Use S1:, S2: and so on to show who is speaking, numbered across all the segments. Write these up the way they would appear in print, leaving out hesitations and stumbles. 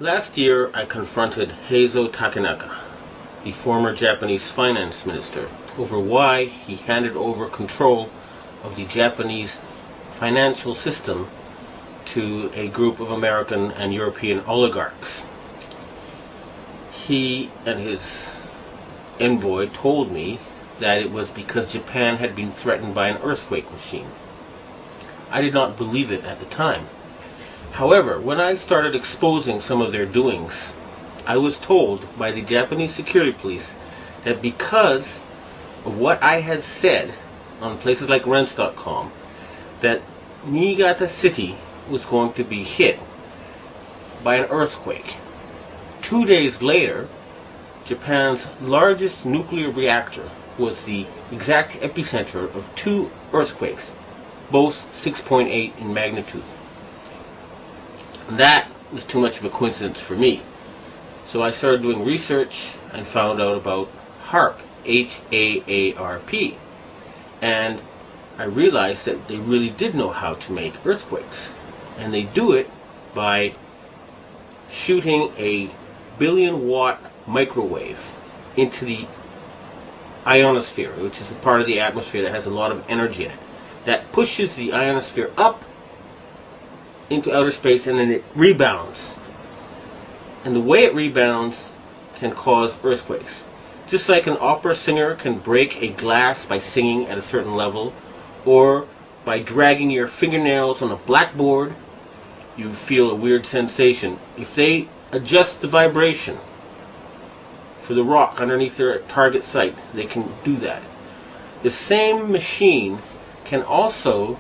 S1: Last year, I confronted Heizo Takenaka, the former Japanese finance minister, over why he handed over control of the Japanese financial system to a group of American and European oligarchs. He and his envoy told me that it was because Japan had been threatened by an earthquake machine. I did not believe it at the time. However, when I started exposing some of their doings, I was told by the Japanese security police that because of what I had said on places like rents.com, that Niigata City was going to be hit by an earthquake. 2 days later, Japan's largest nuclear reactor was the exact epicenter of 2 earthquakes, both 6.8 in magnitude. That was too much of a coincidence for me. So I started doing research and found out about HAARP, H-A-A-R-P. And I realized that they really did know how to make earthquakes. And they do it by shooting a 1 billion watt microwave into the ionosphere, which is the part of the atmosphere that has a lot of energy in it. That pushes the ionosphere up into outer space, and then it rebounds. And the way it rebounds can cause earthquakes. Just like an opera singer can break a glass by singing at a certain level, or by dragging your fingernails on a blackboard, you feel a weird sensation. If they adjust the vibration for the rock underneath their target site, they can do that. The same machine can also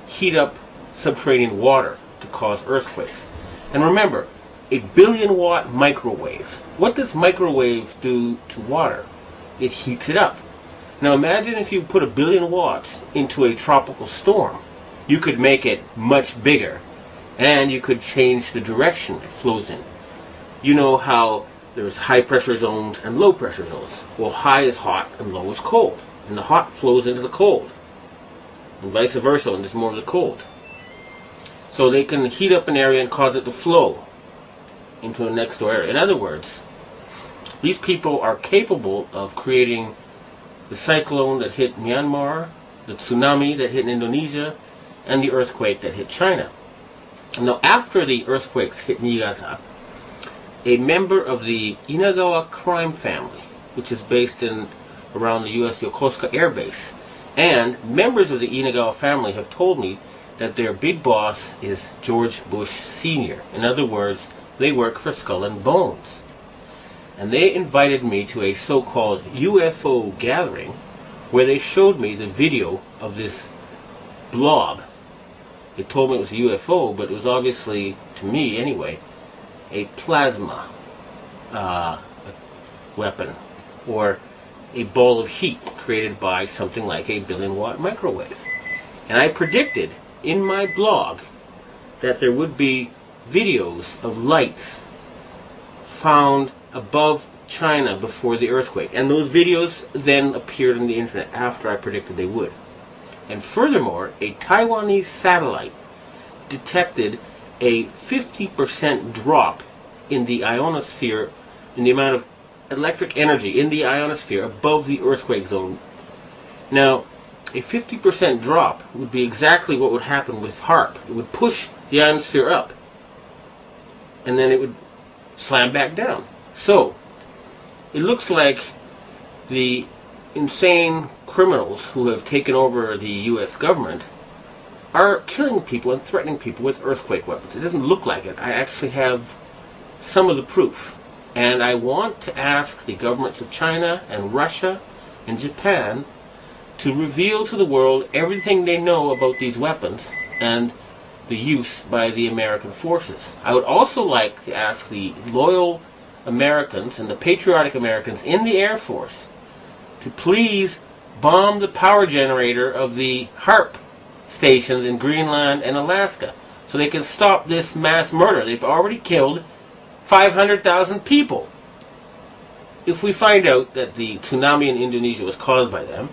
S1: heat up subterranean water to cause earthquakes. And remember, a 1 billion watt microwave. What does microwave do to water? It heats it up. Now imagine if you put 1 billion watts into a tropical storm. You could make it much bigger, and you could change the direction it flows in. You know how there's high pressure zones and low pressure zones. Well, high is hot and low is cold. And the hot flows into the cold. And vice versa, and there's more of the cold. So they can heat up an area and cause it to flow into a next door area. In other words, these people are capable of creating the cyclone that hit Myanmar, the tsunami that hit Indonesia, and the earthquake that hit China. Now, after the earthquakes hit Niigata, a member of the Inagawa crime family, which is based in around the U.S. Yokosuka Air Base, and members of the Inagawa family have told me that their big boss is George Bush Sr. In other words, they work for Skull and Bones. And they invited me to a so-called UFO gathering where they showed me the video of this blob. They told me it was a UFO, but it was obviously, to me anyway, a plasma weapon, or a ball of heat created by something like a 1 billion watt microwave. And I predicted in my blog that there would be videos of lights found above China before the earthquake. And those videos then appeared on the internet after I predicted they would. And furthermore, a Taiwanese satellite detected a 50% drop in the ionosphere, in the amount of electric energy in the ionosphere above the earthquake zone. Now, a 50% drop would be exactly what would happen with HAARP. It would push the ionosphere up, and then it would slam back down. So, it looks like the insane criminals who have taken over the U.S. government are killing people and threatening people with earthquake weapons. It doesn't look like it. I actually have some of the proof. And I want to ask the governments of China and Russia and Japan to reveal to the world everything they know about these weapons and the use by the American forces. I would also like to ask the loyal Americans and the patriotic Americans in the Air Force to please bomb the power generator of the HAARP stations in Greenland and Alaska so they can stop this mass murder. They've already killed 500,000 people. If we find out that the tsunami in Indonesia was caused by them,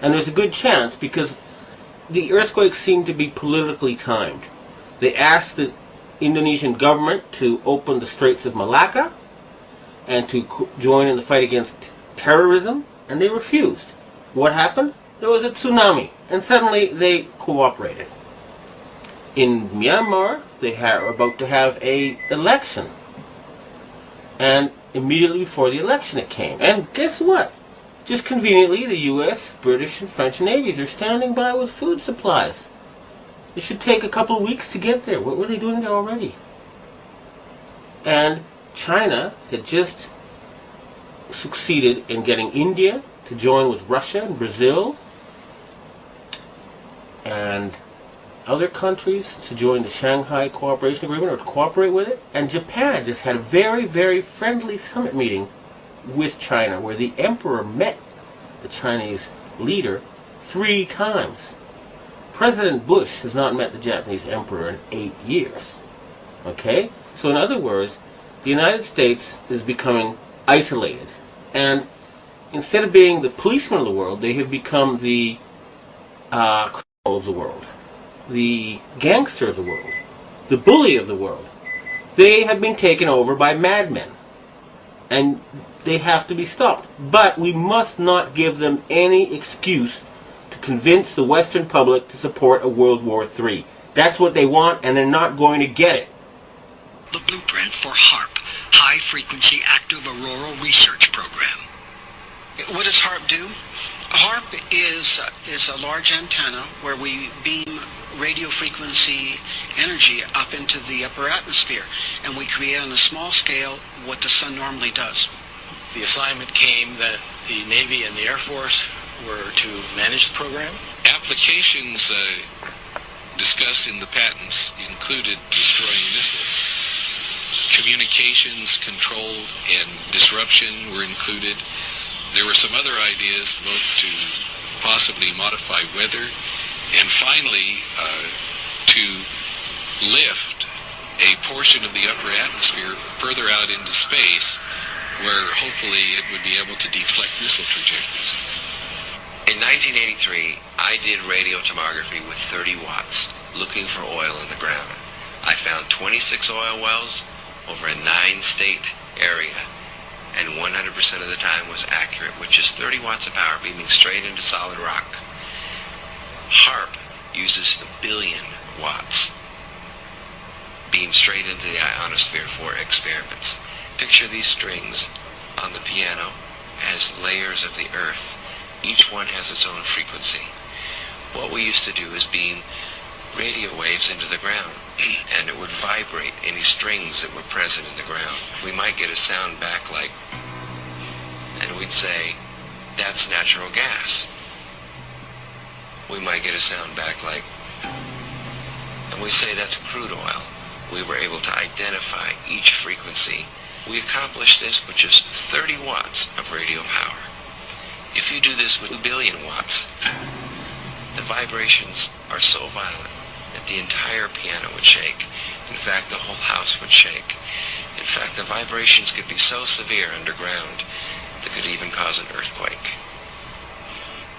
S1: and there's a good chance because the earthquakes seem to be politically timed. They asked the Indonesian government to open the Straits of Malacca and to join in the fight against terrorism, and they refused. What happened? There was a tsunami, and suddenly they cooperated. In Myanmar, they were about to have an election, and immediately before the election it came. And guess what? Just conveniently, the U.S., British, and French navies are standing by with food supplies. It should take a couple of weeks to get there. What were they doing there already? And China had just succeeded in getting India to join with Russia and Brazil and other countries to join the Shanghai Cooperation Agreement or to cooperate with it. And Japan just had a very, very friendly summit meeting with China where the emperor met the Chinese leader 3 times. President Bush has not met the Japanese emperor in 8 years. Okay? So in other words, the United States is becoming isolated. And instead of being the policeman of the world, they have become the criminal of the world, the gangster of the world, the bully of the world. They have been taken over by madmen. And they have to be stopped. But we must not give them any excuse to convince the Western public to support a World War III. That's what they want, and they're not going to get it.
S2: The blueprint for HAARP, High Frequency Active Auroral Research Program.
S3: What does HAARP do? HAARP is a large antenna where we beam radio frequency energy up into the upper atmosphere, and we create on a small scale what the sun normally does.
S4: The assignment came that the Navy and the Air Force were to manage the program.
S5: Applications discussed in the patents included destroying missiles. Communications control and disruption were included. There were some other ideas, both to possibly modify weather and finally to lift a portion of the upper atmosphere further out into space where hopefully it would be able to deflect missile trajectories.
S6: In 1983, I did radio tomography with 30 watts, looking for oil in the ground. I found 26 oil wells over a 9-state area, and 100% of the time was accurate, with just 30 watts of power beaming straight into solid rock. HAARP uses 1 billion watts beamed straight into the ionosphere for experiments. Picture these strings on the piano as layers of the earth. Each one has its own frequency. What we used to do is beam radio waves into the ground, and it would vibrate any strings that were present in the ground. We might get a sound back like, and we'd say, that's natural gas. We might get a sound back like, and we say that's crude oil. We were able to identify each frequency. We accomplished this with just 30 watts of radio power. If you do this with 1 billion watts, the vibrations are so violent that the entire piano would shake. In fact, the whole house would shake. In fact, the vibrations could be so severe underground that could even cause an earthquake.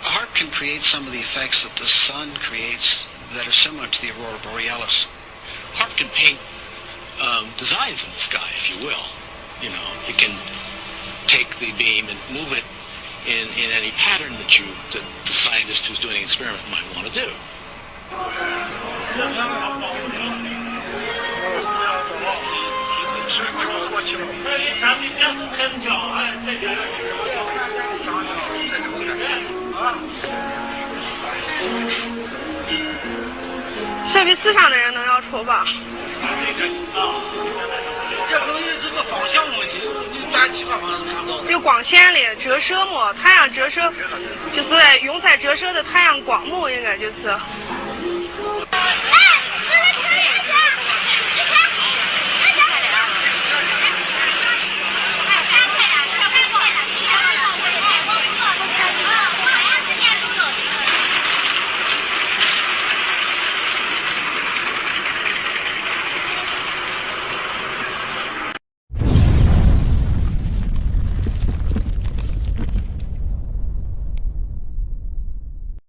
S3: HAARP can create some of the effects that the sun creates that are similar to the aurora borealis.
S4: HAARP can paint designs in the sky, if you will. You know, it can take the beam and move it in any pattern that the scientist who's doing an experiment might want to do.
S7: 这比四上的人能要丑吧？
S8: 这东西是个方向问题，你打其他方向看不到。
S7: 有光线的折射嘛，太阳折射就是用在折射的太阳光嘛，应该就是。